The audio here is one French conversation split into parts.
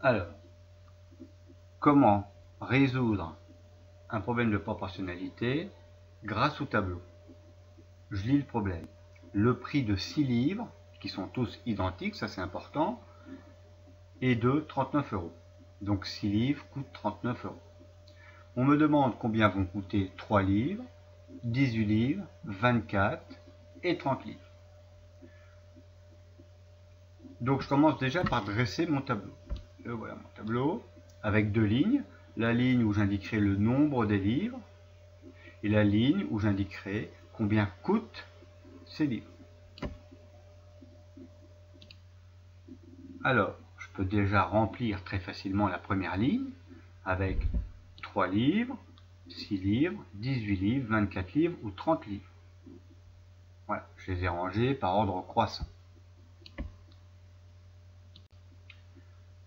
Alors, comment résoudre un problème de proportionnalité grâce au tableau? Je lis le problème. Le prix de 6 livres, qui sont tous identiques, ça c'est important, est de 39 €. Donc 6 livres coûtent 39 €. On me demande combien vont coûter 3 livres, 18 livres, 24 et 30 livres. Donc je commence déjà par dresser mon tableau. Voilà mon tableau, avec deux lignes. La ligne où j'indiquerai le nombre des livres et la ligne où j'indiquerai combien coûtent ces livres. Alors, je peux déjà remplir très facilement la première ligne avec 3 livres, 6 livres, 18 livres, 24 livres ou 30 livres. Voilà, je les ai rangés par ordre croissant.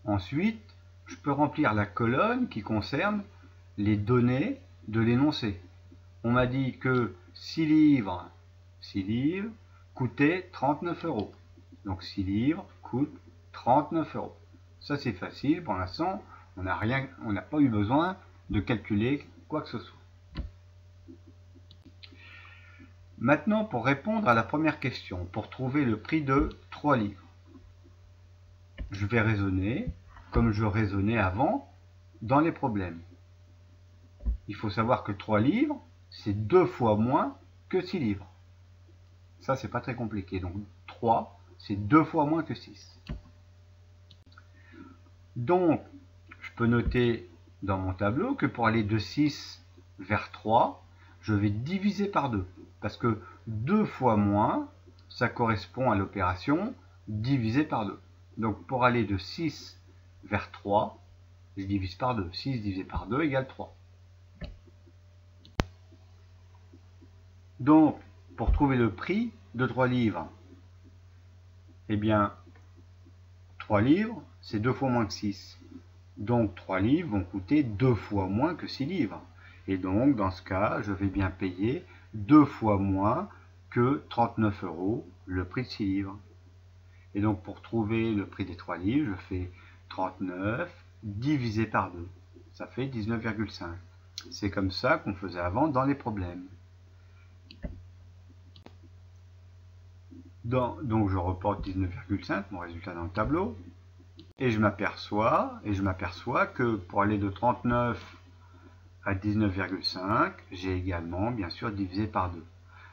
Ensuite, je peux remplir la colonne qui concerne les données de l'énoncé. On m'a dit que 6 livres coûtaient 39 €. Donc 6 livres coûtent 39 €. Ça c'est facile, pour l'instant, on n'a pas eu besoin de calculer quoi que ce soit. Maintenant, pour répondre à la première question, pour trouver le prix de 3 livres, je vais raisonner comme je raisonnais avant dans les problèmes. Il faut savoir que 3 livres, c'est 2 fois moins que 6 livres. Ça, c'est pas très compliqué. Donc 3, c'est 2 fois moins que 6. Donc, je peux noter dans mon tableau que pour aller de 6 vers 3, je vais diviser par 2. Parce que 2 fois moins, ça correspond à l'opération diviser par 2. Donc pour aller de 6 vers 3, je divise par 2. 6 divisé par 2 égale 3. Donc, pour trouver le prix de 3 livres, eh bien, 3 livres, c'est 2 fois moins que 6. Donc 3 livres vont coûter 2 fois moins que 6 livres. Et donc, dans ce cas, je vais bien payer 2 fois moins que 39 € le prix de 6 livres. Et donc, pour trouver le prix des 3 livres, je fais 39 divisé par 2. Ça fait 19,5. C'est comme ça qu'on faisait avant dans les problèmes. Donc, je reporte 19,5, mon résultat dans le tableau. Et je m'aperçois que pour aller de 39 à 19,5, j'ai également, bien sûr, divisé par 2.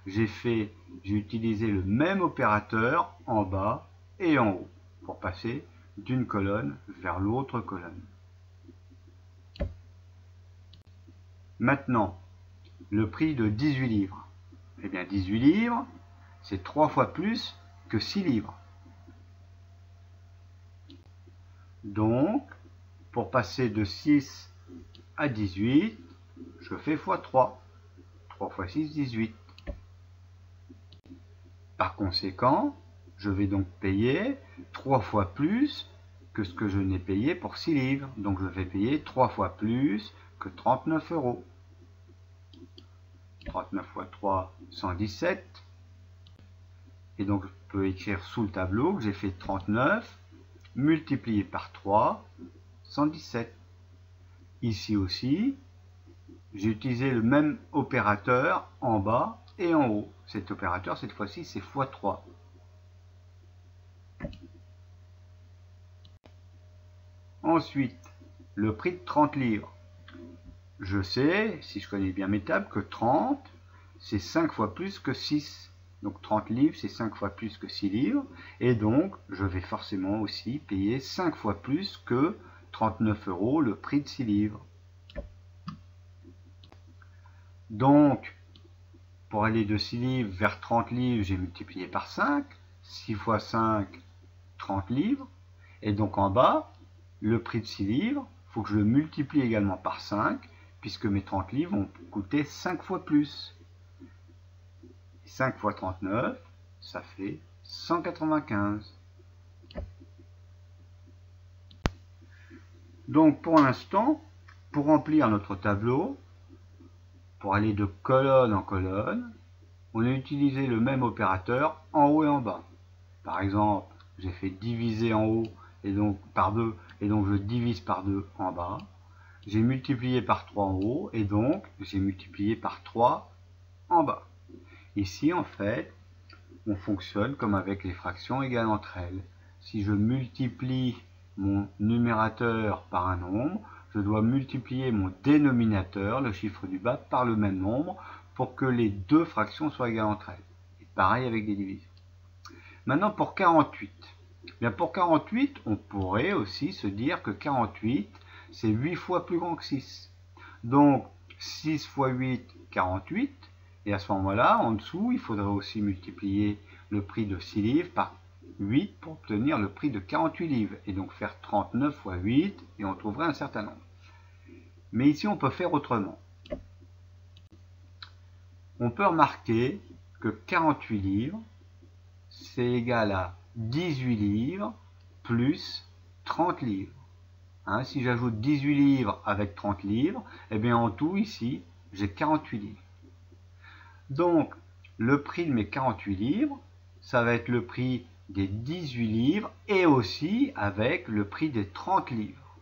J'ai utilisé le même opérateur en bas et en haut pour passer d'une colonne vers l'autre colonne. Maintenant, le prix de 18 livres. Eh bien, 18 livres, c'est 3 fois plus que 6 livres. Donc, pour passer de 6 à 18, je fais x 3. 3 fois 6, 18. Par conséquent, je vais donc payer 3 fois plus que ce que je n'ai payé pour 6 livres. Donc je vais payer 3 fois plus que 39 €. 39 fois 3, 117. Et donc je peux écrire sous le tableau que j'ai fait 39 multiplié par 3, 117. Ici aussi, j'ai utilisé le même opérateur en bas et en haut. Cet opérateur, cette fois-ci, c'est x3. Ensuite, le prix de 30 livres. Je sais, si je connais bien mes tables, que 30, c'est 5 fois plus que 6. Donc 30 livres, c'est 5 fois plus que 6 livres. Et donc, je vais forcément aussi payer 5 fois plus que 39 € le prix de 6 livres. Donc, pour aller de 6 livres vers 30 livres, j'ai multiplié par 5. 6 fois 5, 30 livres. Et donc en bas, le prix de 6 livres, il faut que je le multiplie également par 5, puisque mes 30 livres vont coûter 5 fois plus. 5 fois 39, ça fait 195. Donc pour l'instant, pour remplir notre tableau, pour aller de colonne en colonne, on a utilisé le même opérateur en haut et en bas. Par exemple, j'ai fait diviser en haut et donc par 2, et donc je divise par 2 en bas. J'ai multiplié par 3 en haut, et donc j'ai multiplié par 3 en bas. Ici, en fait, on fonctionne comme avec les fractions égales entre elles. Si je multiplie mon numérateur par un nombre, je dois multiplier mon dénominateur, le chiffre du bas, par le même nombre pour que les deux fractions soient égales entre elles. Et pareil avec des divisions. Maintenant pour 48. Bien pour 48, on pourrait aussi se dire que 48, c'est 8 fois plus grand que 6. Donc 6 fois 8, 48. Et à ce moment-là, en dessous, il faudrait aussi multiplier le prix de 6 livres par 8 pour obtenir le prix de 48 livres. Et donc faire 39 fois 8, et on trouverait un certain nombre. Mais ici, on peut faire autrement. On peut remarquer que 48 livres, c'est égal à 18 livres plus 30 livres. Hein, si j'ajoute 18 livres avec 30 livres, eh bien en tout, ici, j'ai 48 livres. Donc, le prix de mes 48 livres, ça va être le prix des 18 livres et aussi avec le prix des 30 livres.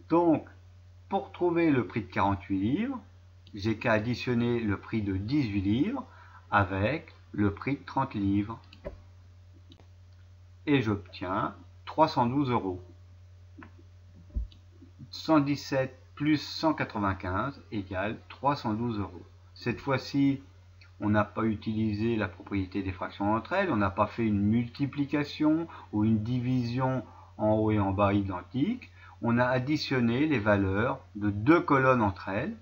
Donc, pour trouver le prix de 48 livres, j'ai qu'à additionner le prix de 18 livres avec le prix de 30 livres. Et j'obtiens 312 €. 117 plus 195 égale 312 €. Cette fois-ci, on n'a pas utilisé la propriété des fractions entre elles, on n'a pas fait une multiplication ou une division en haut et en bas identiques. On a additionné les valeurs de deux colonnes entre elles,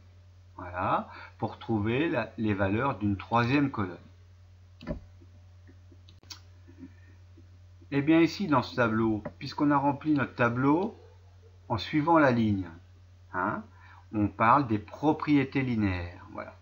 voilà, pour trouver les valeurs d'une troisième colonne. Et bien ici dans ce tableau, puisqu'on a rempli notre tableau en suivant la ligne, hein, on parle des propriétés linéaires. Voilà.